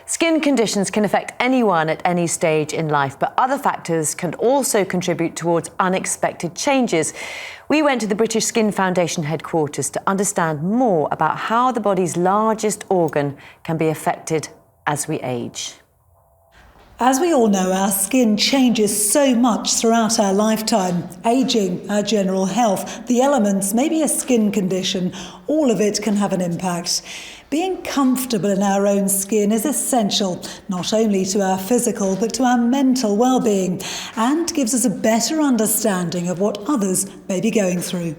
Skin conditions can affect anyone at any stage in life, but other factors can also contribute towards unexpected changes. We went to the British Skin Foundation headquarters to understand more about how the body's largest organ can be affected as we age. As we all know, our skin changes so much throughout our lifetime. Ageing, our general health, the elements, maybe a skin condition, all of it can have an impact. Being comfortable in our own skin is essential, not only to our physical but to our mental well-being, and gives us a better understanding of what others may be going through.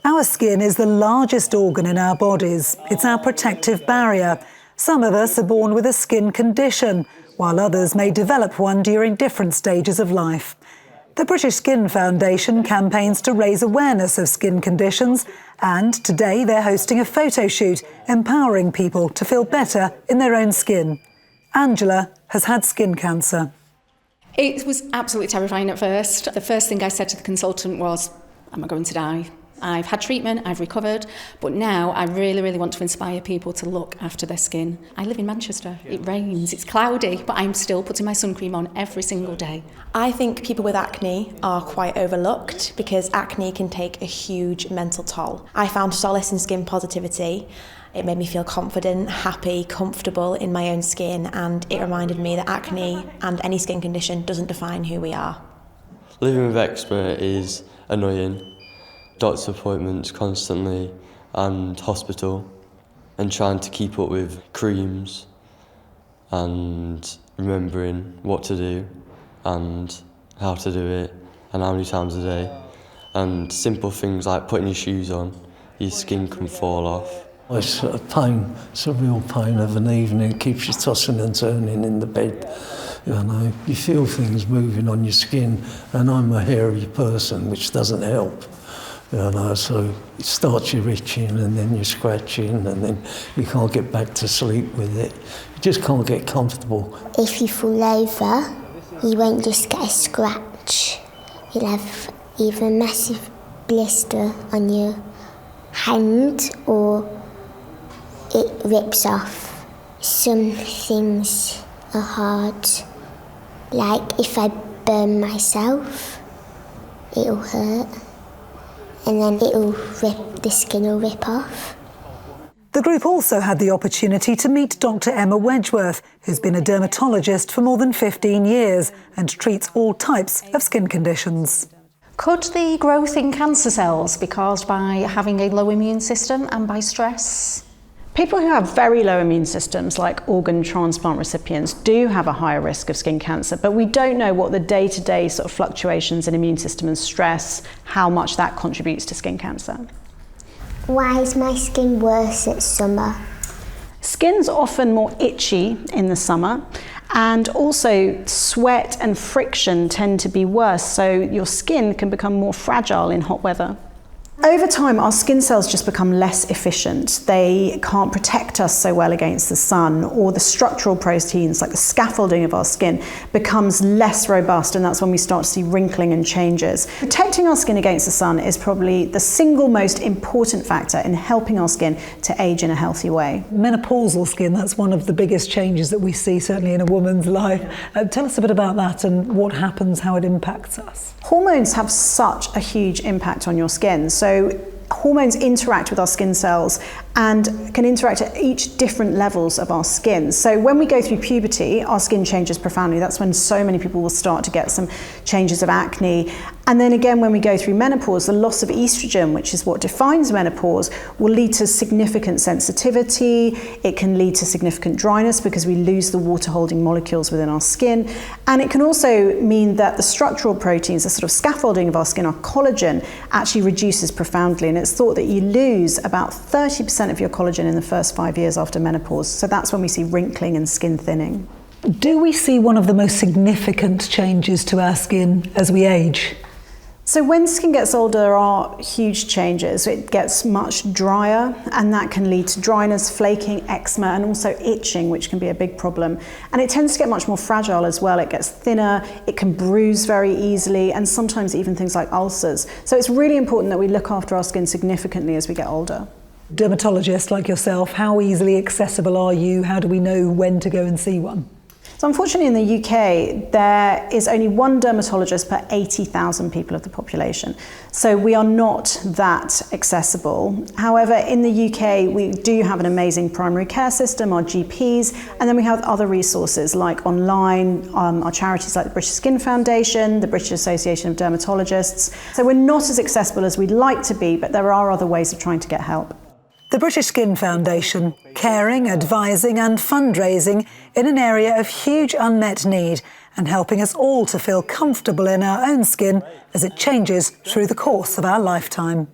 Our skin is the largest organ in our bodies. It's our protective barrier. Some of us are born with a skin condition, while others may develop one during different stages of life. The British Skin Foundation campaigns to raise awareness of skin conditions, and today they're hosting a photo shoot empowering people to feel better in their own skin. Angela has had skin cancer. It was absolutely terrifying at first. The first thing I said to the consultant was, am I going to die? I've had treatment, I've recovered, but now I really want to inspire people to look after their skin. I live in Manchester, it rains, it's cloudy, but I'm still putting my sun cream on every single day. I think people with acne are quite overlooked because acne can take a huge mental toll. I found solace in skin positivity. It made me feel confident, happy, comfortable in my own skin, and it reminded me that acne and any skin condition doesn't define who we are. Living with eczema is annoying. Doctor's appointments constantly and hospital, and trying to keep up with creams and remembering what to do and how to do it and how many times a day, and simple things like putting your shoes on, your skin can fall off. It's a pain, it's a real pain of an evening. It keeps you tossing and turning in the bed. You know, you feel things moving on your skin, and I'm a hairy person, which doesn't help. You know, so it starts you itching, and then you're scratching, and then you can't get back to sleep with it. You just can't get comfortable. If you fall over, you won't just get a scratch. You'll have either a massive blister on your hand or it rips off. Some things are hard. Like if I burn myself, it'll hurt. And then the skin will rip off. The group also had the opportunity to meet Dr. Emma Wedgeworth, who's been a dermatologist for more than 15 years and treats all types of skin conditions. Could the growth in cancer cells be caused by having a low immune system and by stress? People who have very low immune systems, like organ transplant recipients, do have a higher risk of skin cancer, but we don't know what the day-to-day sort of fluctuations in immune system and stress, how much that contributes to skin cancer. Why is my skin worse at summer? Skin's often more itchy in the summer, and also sweat and friction tend to be worse, so your skin can become more fragile in hot weather. Over time, our skin cells just become less efficient. They can't protect us so well against the sun, or the structural proteins, like the scaffolding of our skin, becomes less robust, and that's when we start to see wrinkling and changes. Protecting our skin against the sun is probably the single most important factor in helping our skin to age in a healthy way. Menopausal skin, that's one of the biggest changes that we see, certainly in a woman's life. Tell us a bit about that and what happens, how it impacts us. Hormones have such a huge impact on your skin. So hormones interact with our skin cells and can interact at each different levels of our skin. So when we go through puberty, our skin changes profoundly. That's when so many people will start to get some changes of acne. And then again, when we go through menopause, the loss of estrogen, which is what defines menopause, will lead to significant sensitivity. It can lead to significant dryness because we lose the water-holding molecules within our skin. And it can also mean that the structural proteins, the sort of scaffolding of our skin, our collagen, actually reduces profoundly. And it's thought that you lose about 30% of your collagen in the first 5 years after menopause. So that's when we see wrinkling and skin thinning. Do we see one of the most significant changes to our skin as we age? So when skin gets older, there are huge changes. It gets much drier, and that can lead to dryness, flaking, eczema, and also itching, which can be a big problem. And it tends to get much more fragile as well. It gets thinner, it can bruise very easily, and sometimes even things like ulcers. So it's really important that we look after our skin significantly as we get older. Dermatologists like yourself, how easily accessible are you? How do we know when to go and see one? So unfortunately in the UK, there is only one dermatologist per 80,000 people of the population. So we are not that accessible. However, in the UK, we do have an amazing primary care system, our GPs, and then we have other resources like online, our charities like the British Skin Foundation, the British Association of Dermatologists. So we're not as accessible as we'd like to be, but there are other ways of trying to get help. The British Skin Foundation, caring, advising and fundraising in an area of huge unmet need and helping us all to feel comfortable in our own skin as it changes through the course of our lifetime.